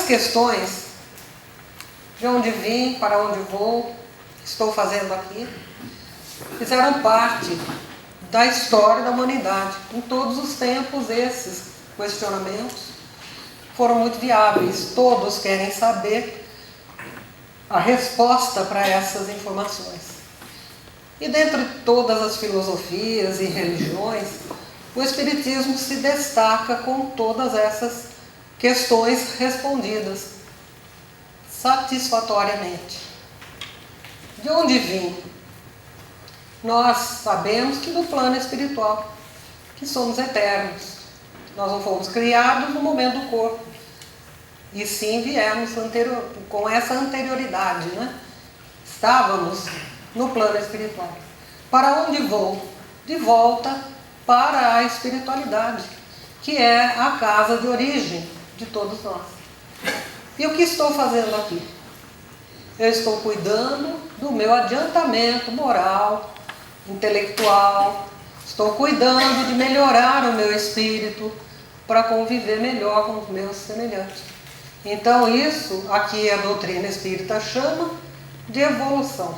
questões, de onde vim, para onde vou, o que estou fazendo aqui, fizeram parte da história da humanidade. Em todos os tempos, esses questionamentos foram muito viáveis. Todos querem saber a resposta para essas informações. E dentre todas as filosofias e religiões, o Espiritismo se destaca com todas essas questões respondidas satisfatoriamente. De onde vim? Nós sabemos que do plano espiritual, que somos eternos. Nós não fomos criados no momento do corpo, e sim viemos com essa anterioridade, né? Estávamos no plano espiritual. Para onde vou? De volta para a espiritualidade, que é a casa de origem de todos nós. E o que estou fazendo aqui? Eu estou cuidando do meu adiantamento moral, intelectual, estou cuidando de melhorar o meu espírito para conviver melhor com os meus semelhantes. Então isso aqui a doutrina espírita chama de evolução.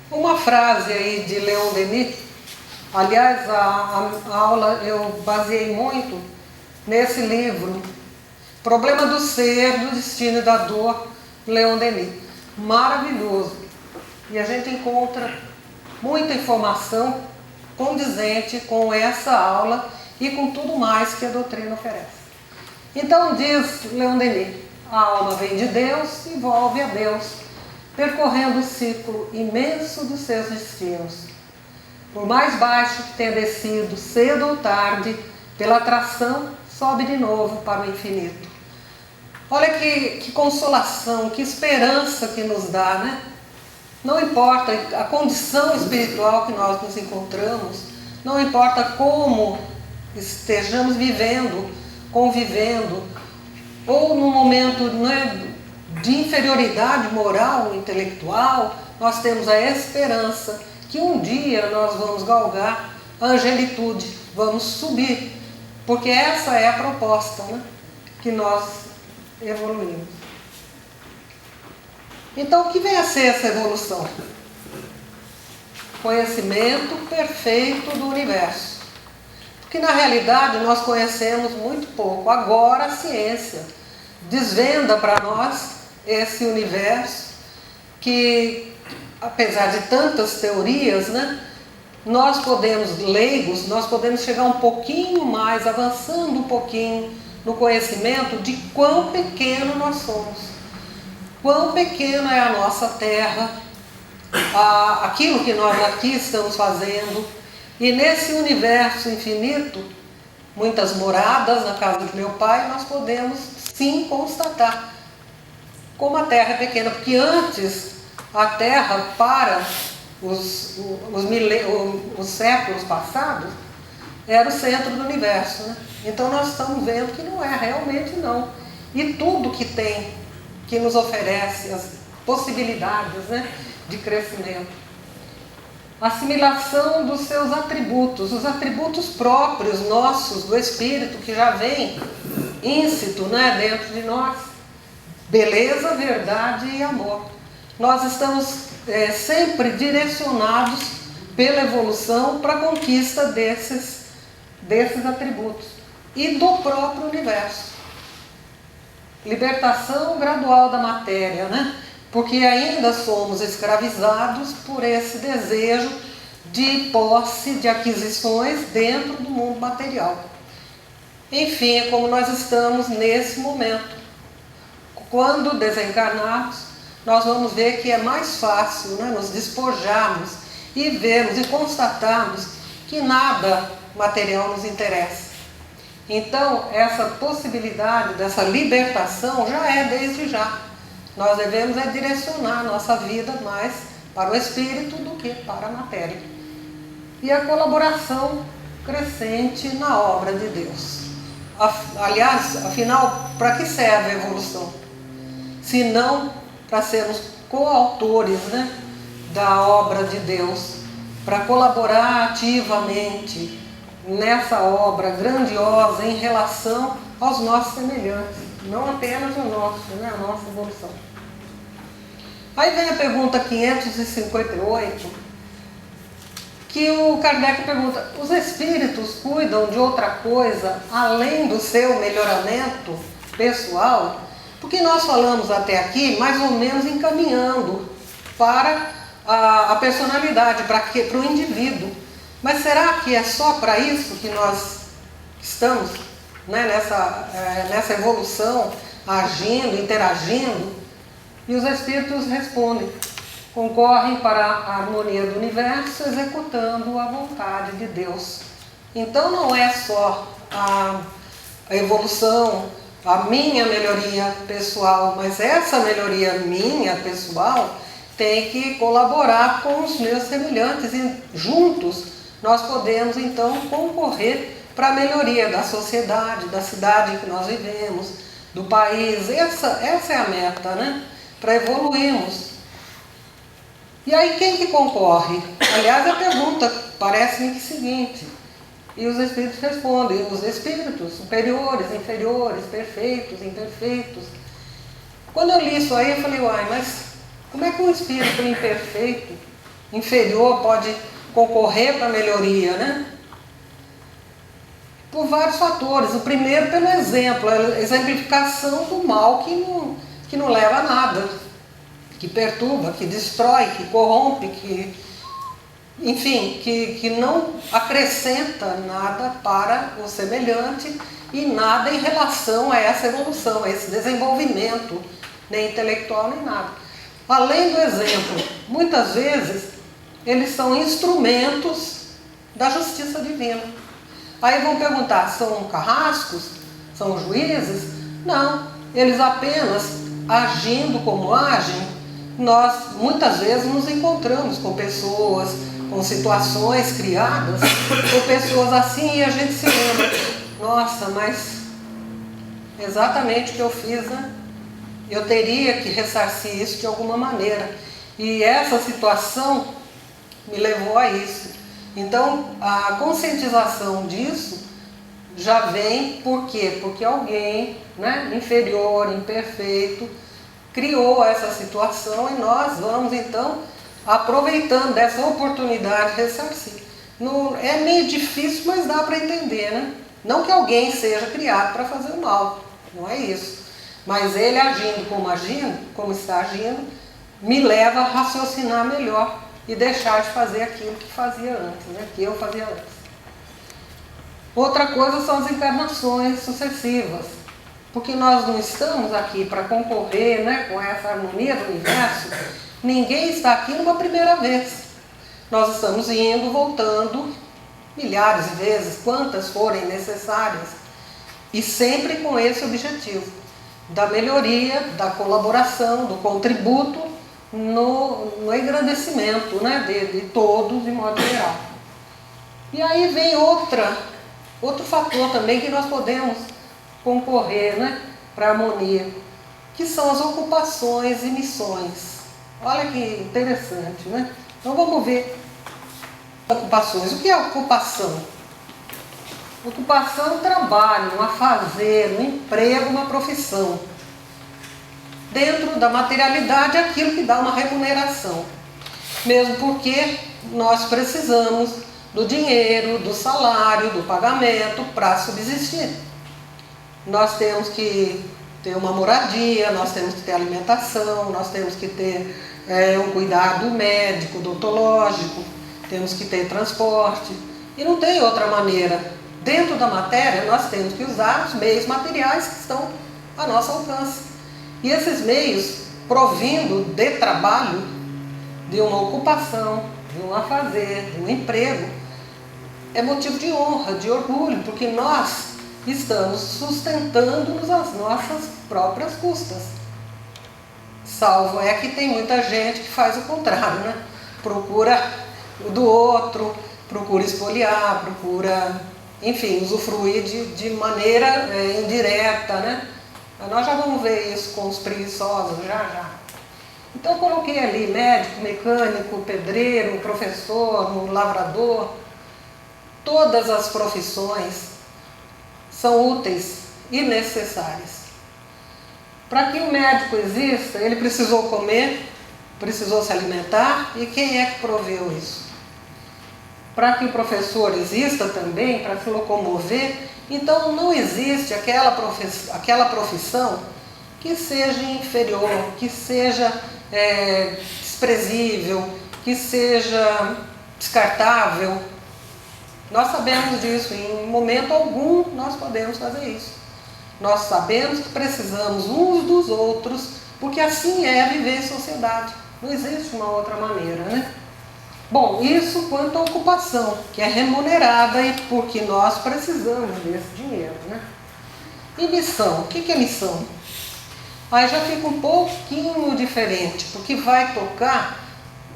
Uma frase aí de Leon Denis, aliás a aula eu baseei muito nesse livro, Problema do Ser, do Destino e da Dor, Leon Denis. Maravilhoso. E a gente encontra muita informação condizente com essa aula e com tudo mais que a doutrina oferece. Então diz Leon Denis, a alma vem de Deus e volve a Deus, percorrendo o ciclo imenso dos seus destinos. Por mais baixo que tenha descido, cedo ou tarde, pela atração, sobe de novo para o infinito. Olha que consolação, que esperança que nos dá, né? Não importa a condição espiritual que nós nos encontramos, não importa como estejamos vivendo, convivendo, ou num momento, né, de inferioridade moral, intelectual, nós temos a esperança que um dia nós vamos galgar a angelitude, vamos subir, porque essa é a proposta, né, que nós evoluímos. Então, o que vem a ser essa evolução? Conhecimento perfeito do universo. Porque na realidade nós conhecemos muito pouco. Agora a ciência desvenda para nós esse universo que, apesar de tantas teorias, né, nós podemos, leigos, nós podemos chegar um pouquinho mais, avançando um pouquinho no conhecimento de quão pequeno nós somos. Quão pequena é a nossa terra, aquilo que nós aqui estamos fazendo. E nesse universo infinito, muitas moradas na casa de meu pai, nós podemos sim constatar como a Terra é pequena, porque antes a Terra, para os séculos passados, era o centro do universo, né? Então nós estamos vendo que não é, realmente não. E tudo que tem, que nos oferece as possibilidades, né, de crescimento. Assimilação dos seus atributos, os atributos próprios nossos, do Espírito, que já vem íncito, né, dentro de nós. Beleza, verdade e amor. Nós estamos sempre direcionados pela evolução para a conquista desses atributos e do próprio universo. Libertação gradual da matéria, né? Porque ainda somos escravizados por esse desejo de posse, de aquisições dentro do mundo material. Enfim, é como nós estamos nesse momento. Quando desencarnarmos, nós vamos ver que é mais fácil, né, nos despojarmos e vermos e constatarmos que nada material nos interessa. Então, essa possibilidade dessa libertação já é desde já. Nós devemos direcionar a nossa vida mais para o espírito do que para a matéria. E a colaboração crescente na obra de Deus. Aliás, afinal, para que serve a evolução? Se não para sermos coautores, né, da obra de Deus, para colaborar ativamente nessa obra grandiosa em relação aos nossos semelhantes, não apenas o nosso, né, a nossa evolução. Aí vem a pergunta 558, que o Kardec pergunta: os espíritos cuidam de outra coisa além do seu melhoramento pessoal? Porque nós falamos até aqui mais ou menos encaminhando para a personalidade, para o indivíduo. Mas será que é só para isso que nós estamos, né, nessa evolução, agindo, interagindo? E os espíritos respondem: concorrem para a harmonia do universo, executando a vontade de Deus. Então não é só a evolução, a minha melhoria pessoal, mas essa melhoria minha pessoal tem que colaborar com os meus semelhantes e juntos nós podemos então concorrer para a melhoria da sociedade, da cidade em que nós vivemos, do país. Essa é a meta, né? Para evoluirmos. E aí quem que concorre? Aliás, a pergunta parece-me que é a seguinte, e os espíritos respondem: os espíritos superiores, inferiores, perfeitos, imperfeitos. Quando eu li isso aí, eu falei: uai, mas como é que um espírito imperfeito, inferior, pode concorrer para a melhoria, né? Por vários fatores. O primeiro, pelo exemplo, a exemplificação do mal que não leva a nada, que perturba, que destrói, que corrompe, enfim, que não acrescenta nada para o semelhante e nada em relação a essa evolução, a esse desenvolvimento, nem intelectual, nem nada. Além do exemplo, muitas vezes eles são instrumentos da justiça divina. Aí vão perguntar: são carrascos? São juízes? Não, eles apenas agindo como agem. Nós muitas vezes nos encontramos com pessoas, com situações criadas por pessoas assim, e a gente se lembra: nossa, mas exatamente o que eu fiz, né? Eu teria que ressarcir isso de alguma maneira. E essa situação me levou a isso. Então, a conscientização disso já vem por quê? Porque alguém, né, inferior, imperfeito, criou essa situação e nós vamos, então, aproveitando dessa oportunidade de ressarcir. É meio difícil, mas dá para entender, né? Não que alguém seja criado para fazer o mal, não é isso. Mas ele agindo, como está agindo, me leva a raciocinar melhor e deixar de fazer aquilo que fazia antes, né? Que eu fazia antes. Outra coisa são as encarnações sucessivas, porque nós não estamos aqui para concorrer, né, com essa harmonia do universo. Ninguém está aqui numa primeira vez. Nós estamos indo, voltando, milhares de vezes, quantas forem necessárias, e sempre com esse objetivo da melhoria, da colaboração, do contributo no engrandecimento, né, de todos de modo geral. E aí vem outro fator também que nós podemos concorrer, né, para a harmonia, que são as ocupações e missões. Olha que interessante, né? Então vamos ver ocupações. O que é ocupação? Ocupação é um trabalho, um afazer, um emprego, uma profissão. Dentro da materialidade, aquilo que dá uma remuneração. Mesmo porque nós precisamos do dinheiro, do salário, do pagamento para subsistir. Nós temos que ter uma moradia, nós temos que ter alimentação, nós temos que ter um cuidado médico, odontológico, temos que ter transporte. E não tem outra maneira. Dentro da matéria, nós temos que usar os meios materiais que estão a nosso alcance. E esses meios, provindo de trabalho, de uma ocupação, de um afazer, de um emprego, é motivo de honra, de orgulho, porque nós estamos sustentando-nos às nossas próprias custas. Salvo é que tem muita gente que faz o contrário, né? Procura o do outro, procura espoliar, procura, enfim, usufruir de maneira indireta, né? Nós já vamos ver isso com os preguiçosos, já. Então eu coloquei ali médico, mecânico, pedreiro, professor, lavrador. todas as profissões são úteis e necessárias. Para que o médico exista, ele precisou comer, precisou se alimentar, e quem é que proveu isso? Para que o professor exista também, para se locomover, então não existe aquela profissão que seja inferior, que seja desprezível, que seja descartável. Nós sabemos disso, em momento algum nós podemos fazer isso. Nós sabemos que precisamos uns dos outros, porque assim é viver em sociedade. Não existe uma outra maneira, né? Bom, isso quanto à ocupação, que é remunerada e porque nós precisamos desse dinheiro, né? E missão? O que é missão? Aí já fica um pouquinho diferente, porque vai tocar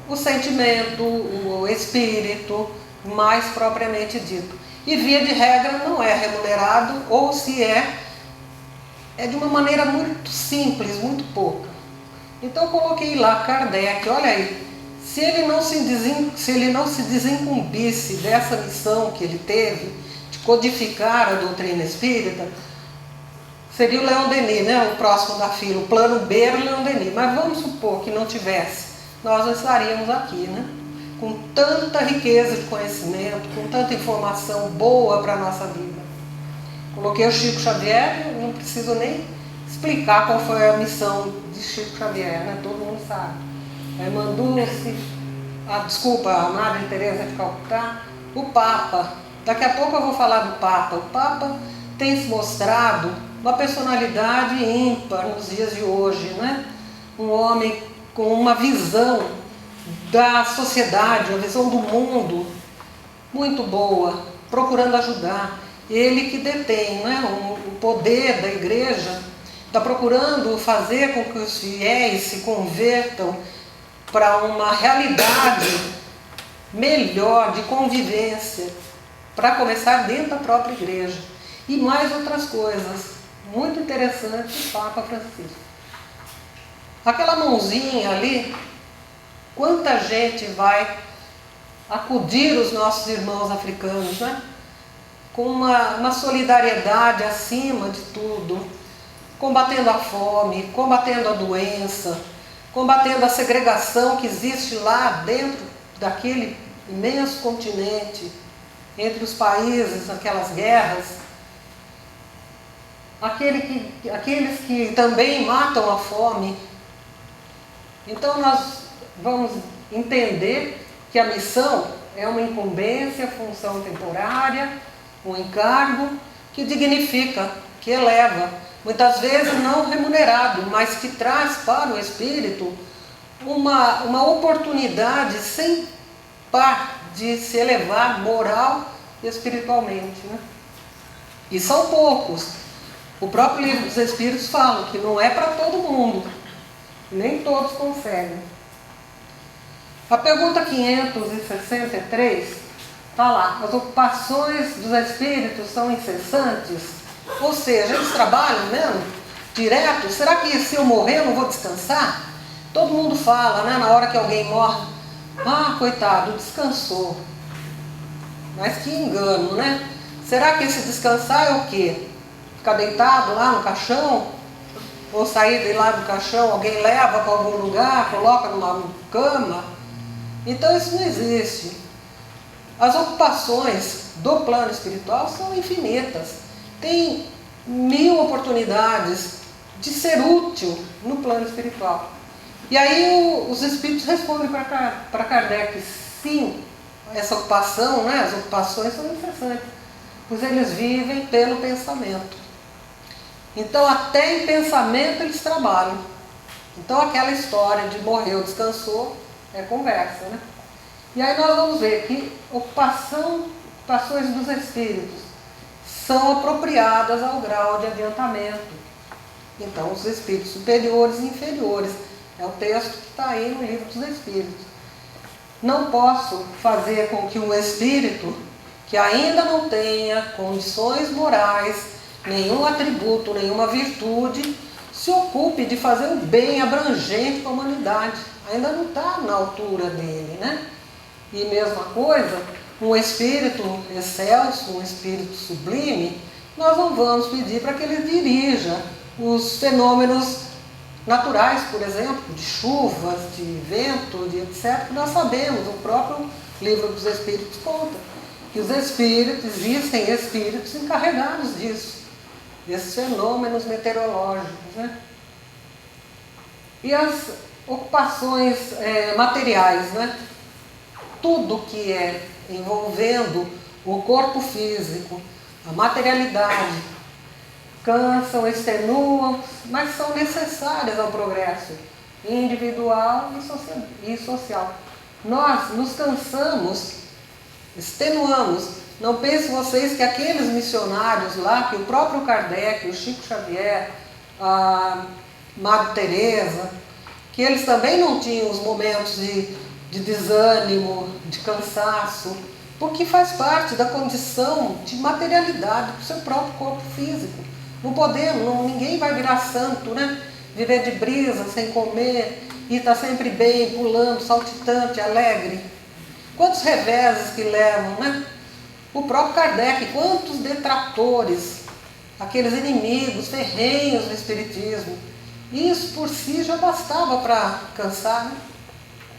o sentimento, o espírito, mais propriamente dito. E via de regra não é remunerado, ou se é de uma maneira muito simples, muito pouca. Então eu coloquei lá Kardec, olha aí, se ele não se desincumbisse dessa missão que ele teve, de codificar a doutrina espírita, seria o Leon Denis, né, o próximo da fila, o plano B era o Leon Denis, mas vamos supor que não tivesse, nós não estaríamos aqui, né? Com tanta riqueza de conhecimento, com tanta informação boa para a nossa vida. Coloquei o Chico Xavier, não preciso nem explicar qual foi a missão de Chico Xavier, né? Todo mundo sabe. Mandou-se, a Madre Teresa de Calcutá, o Papa. Daqui a pouco eu vou falar do Papa. O Papa tem se mostrado uma personalidade ímpar nos dias de hoje, né? Um homem com uma visão da sociedade, uma visão do mundo muito boa, procurando ajudar. Ele que detém, né, o poder da igreja, está procurando fazer com que os fiéis se convertam para uma realidade melhor de convivência, para começar dentro da própria igreja. E mais outras coisas muito interessantes do Papa Francisco. Aquela mãozinha ali, quanta gente vai acudir os nossos irmãos africanos, né? Com uma solidariedade acima de tudo, combatendo a fome, combatendo a doença, combatendo a segregação que existe lá dentro daquele imenso continente, entre os países, aquelas guerras, aqueles que também matam a fome. Então nós vamos entender que a missão é uma incumbência, função temporária, um encargo que dignifica, que eleva, muitas vezes não remunerado, mas que traz para o espírito uma oportunidade sem par de se elevar moral e espiritualmente, né? E são poucos. O próprio Livro dos Espíritos fala que não é para todo mundo, nem todos conseguem. A pergunta 563 está lá: as ocupações dos espíritos são incessantes? Ou seja, eles trabalham mesmo, direto? Será que se eu morrer eu não vou descansar? Todo mundo fala, né, na hora que alguém morre, coitado, descansou. Mas que engano, né? Será que esse descansar é o quê? Ficar deitado lá no caixão? Ou sair de lá do caixão, alguém leva para algum lugar, coloca numa cama? Então isso não existe. As ocupações do plano espiritual são infinitas. Tem 1000 oportunidades de ser útil no plano espiritual. E aí os espíritos respondem para Kardec: sim, essa ocupação, né, as ocupações são incessantes, pois eles vivem pelo pensamento. Então até em pensamento eles trabalham. Então aquela história de morreu, descansou, é conversa, né? E aí nós vamos ver que ocupações dos espíritos são apropriadas ao grau de adiantamento. Então os espíritos superiores e inferiores, é o texto que está aí no Livro dos Espíritos. Não posso fazer com que um espírito que ainda não tenha condições morais, nenhum atributo, nenhuma virtude, se ocupe de fazer o bem abrangente para a humanidade. Ainda não está na altura dele, né? E mesma coisa, um espírito excelso, um espírito sublime, nós não vamos pedir para que ele dirija os fenômenos naturais, por exemplo, de chuvas, de vento, de etc. Nós sabemos, o próprio livro dos Espíritos conta, que os espíritos, existem espíritos encarregados disso, desses fenômenos meteorológicos, né? E as ocupações materiais, né? Tudo que é envolvendo o corpo físico, a materialidade, cansam, extenuam, mas são necessárias ao progresso individual e social. Nós nos cansamos, extenuamos. Não pensem vocês que aqueles missionários lá, que o próprio Kardec, o Chico Xavier, a Madre Teresa, que eles também não tinham os momentos de desânimo, de cansaço, porque faz parte da condição de materialidade do seu próprio corpo físico. Não podemos, ninguém vai virar santo, né? Viver de brisa, sem comer, e estar sempre bem, pulando, saltitante, alegre. Quantos reveses que levam, né? O próprio Kardec, quantos detratores, aqueles inimigos ferrenhos do Espiritismo. Isso por si já bastava para cansar, né?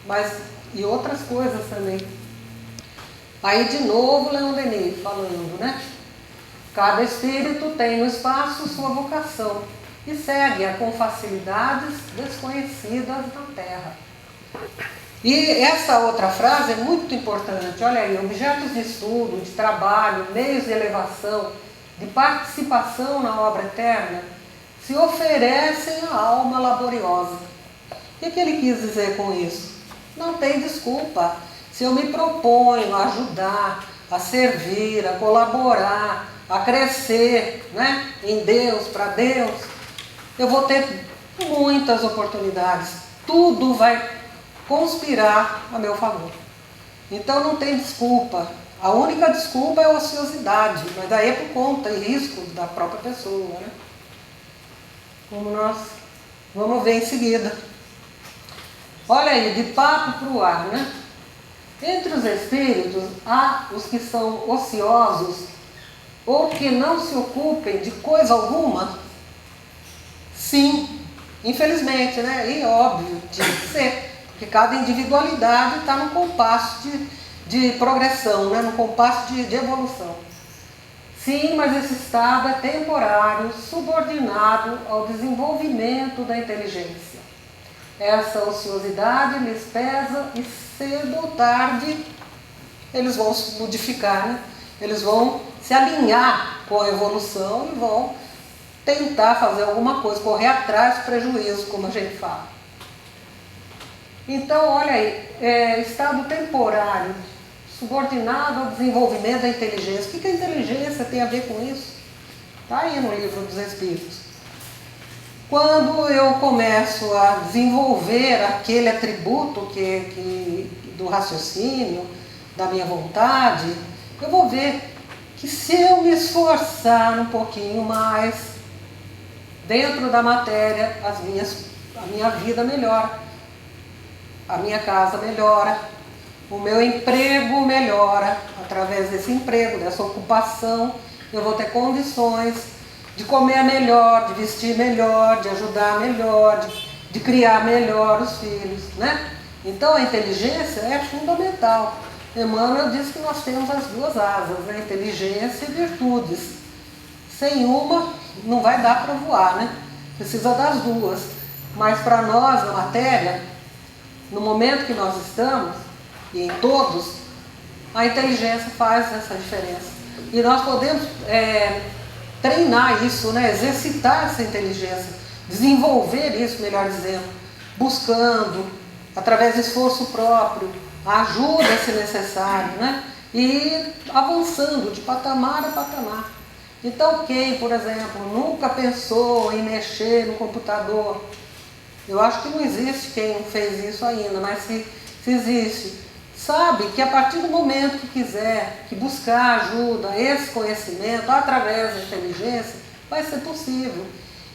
Mas, e outras coisas também. Aí de novo Leon Denis falando, né? Cada espírito tem no espaço sua vocação e segue-a com facilidades desconhecidas na Terra. E essa outra frase é muito importante. Olha aí, objetos de estudo, de trabalho, meios de elevação, de participação na obra eterna, se oferecem à alma laboriosa. O que ele quis dizer com isso? Não tem desculpa. Se eu me proponho a ajudar, a servir, a colaborar, a crescer, né, em Deus, para Deus, eu vou ter muitas oportunidades. Tudo vai conspirar a meu favor. Então não tem desculpa. A única desculpa é a ociosidade, mas daí é por conta e risco da própria pessoa, né? Como nós vamos ver em seguida. Olha aí, de papo para o ar, né? Entre os espíritos, há os que são ociosos ou que não se ocupem de coisa alguma? Sim, infelizmente, né? E óbvio, tinha que ser, porque cada individualidade está no compasso de progressão, né? No compasso de evolução. Sim, mas esse estado é temporário, subordinado ao desenvolvimento da inteligência. Essa ociosidade lhes pesa e cedo ou tarde eles vão se modificar, né? Eles vão se alinhar com a evolução e vão tentar fazer alguma coisa, correr atrás do prejuízo, como a gente fala. Então, olha aí, estado temporário, subordinado ao desenvolvimento da inteligência. O que a inteligência tem a ver com isso? Está aí no livro dos Espíritos. Quando eu começo a desenvolver aquele atributo do raciocínio, da minha vontade, eu vou ver que se eu me esforçar um pouquinho mais dentro da matéria, a minha vida melhora, a minha casa melhora, o meu emprego melhora. Através desse emprego, dessa ocupação, eu vou ter condições de comer melhor, de vestir melhor, de ajudar melhor, de criar melhor os filhos, né? Então a inteligência é fundamental. Emmanuel diz que nós temos as duas asas, né? Inteligência e virtudes. Sem uma não vai dar para voar, né? Precisa das duas. Mas para nós, na matéria, no momento que nós estamos, e em todos, a inteligência faz essa diferença. E nós podemos treinar isso, né? Exercitar essa inteligência, desenvolver isso, melhor dizendo, buscando, através de esforço próprio, a ajuda se necessário, né? E avançando de patamar a patamar. Então quem, por exemplo, nunca pensou em mexer no computador, eu acho que não existe quem não fez isso ainda, mas se existe, sabe que a partir do momento que quiser, que buscar ajuda, esse conhecimento, através da inteligência, vai ser possível.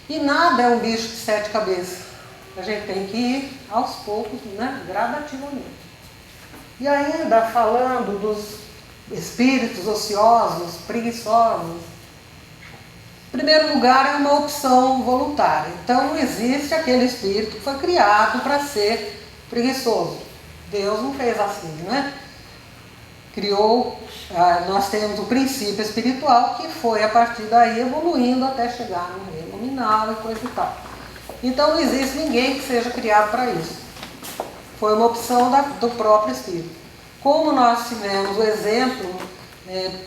E nada é um bicho de 7 cabeças. A gente tem que ir aos poucos, né, gradativamente. E ainda falando espíritos ociosos, preguiçosos. Em primeiro lugar, é uma opção voluntária. Então, não existe aquele espírito que foi criado para ser preguiçoso. Deus não fez assim, né? Criou, nós temos o princípio espiritual que foi a partir daí evoluindo até chegar no reino nominal e coisa e tal. Então, não existe ninguém que seja criado para isso. Foi uma opção do próprio espírito. Como nós tivemos o exemplo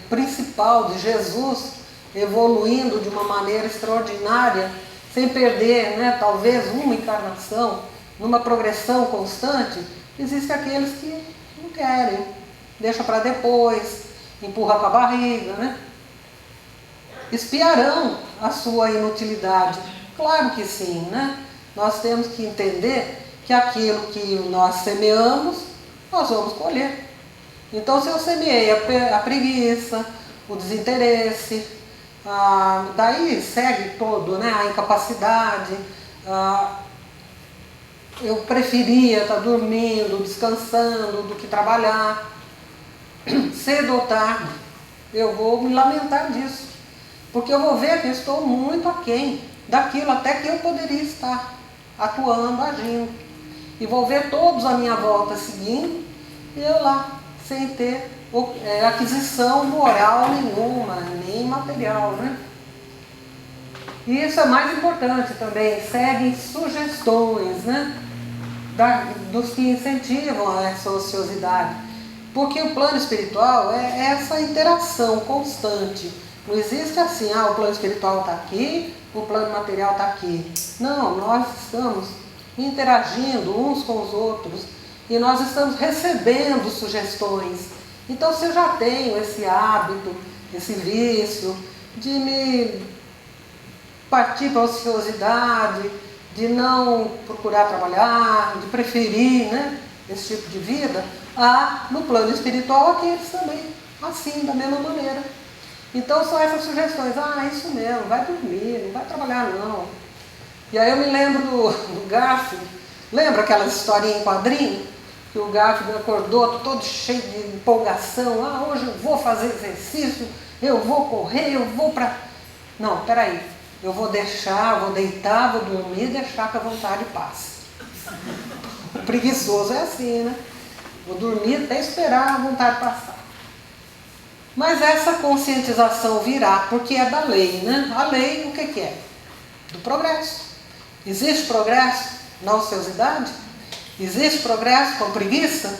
principal de Jesus evoluindo de uma maneira extraordinária, sem perder, talvez uma encarnação, numa progressão constante, existem aqueles que não querem, deixa para depois, empurra com a barriga, Espiarão a sua inutilidade. Claro que sim, Nós temos que entender que aquilo que nós semeamos, nós vamos colher. Então, se eu semeei a preguiça, o desinteresse, daí segue todo, a incapacidade, eu preferia estar dormindo, descansando, do que trabalhar. Cedo ou tarde, eu vou me lamentar disso, porque eu vou ver que eu estou muito aquém daquilo até que eu poderia estar atuando, agindo. E vou ver todos à minha volta seguindo, e eu lá, sem ter aquisição moral nenhuma, nem material, E isso é mais importante também, seguem sugestões, dos que incentivam essa ociosidade. Porque o plano espiritual é essa interação constante. Não existe assim, o plano espiritual está aqui, o plano material está aqui. Não, nós estamos interagindo uns com os outros e nós estamos recebendo sugestões. Então, se eu já tenho esse hábito, esse vício de me partir para a ociosidade, de não procurar trabalhar, de preferir esse tipo de vida, há no plano espiritual aqueles também, assim, da mesma maneira. Então são essas sugestões, isso mesmo, vai dormir, não vai trabalhar não. E aí eu me lembro do Garfield, lembra aquela historinha em quadrinho? Que o Garfield acordou todo cheio de empolgação, hoje eu vou fazer exercício, eu vou correr, eu vou para... Não, peraí, eu vou deixar, vou deitar, vou dormir e deixar que a vontade passe. O preguiçoso é assim, Vou dormir até esperar a vontade passar. Mas essa conscientização virá, porque é da lei, A lei, o que é? Do progresso. Existe progresso na ociosidade? Existe progresso com preguiça?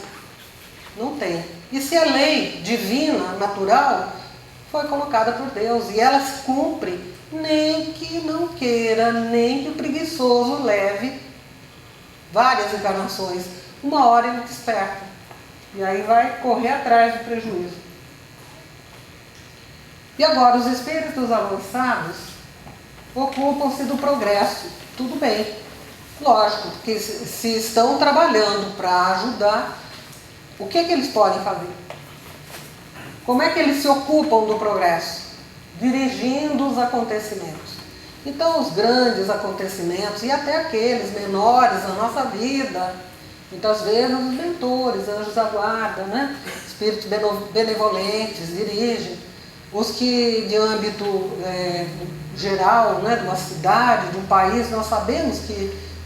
Não tem. E se a lei divina, natural, foi colocada por Deus e ela se cumpre, nem que não queira, nem que o preguiçoso leve várias encarnações, uma hora ele desperta. E aí vai correr atrás do prejuízo. E agora, os espíritos avançados ocupam-se do progresso. Tudo bem. Lógico, porque se estão trabalhando para ajudar, o que eles podem fazer? Como é que eles se ocupam do progresso? Dirigindo os acontecimentos. Então, os grandes acontecimentos, e até aqueles menores na nossa vida, muitas vezes os mentores, anjos da guarda, espíritos benevolentes, dirigem. Os que de âmbito geral, de uma cidade, de um país, nós sabemos que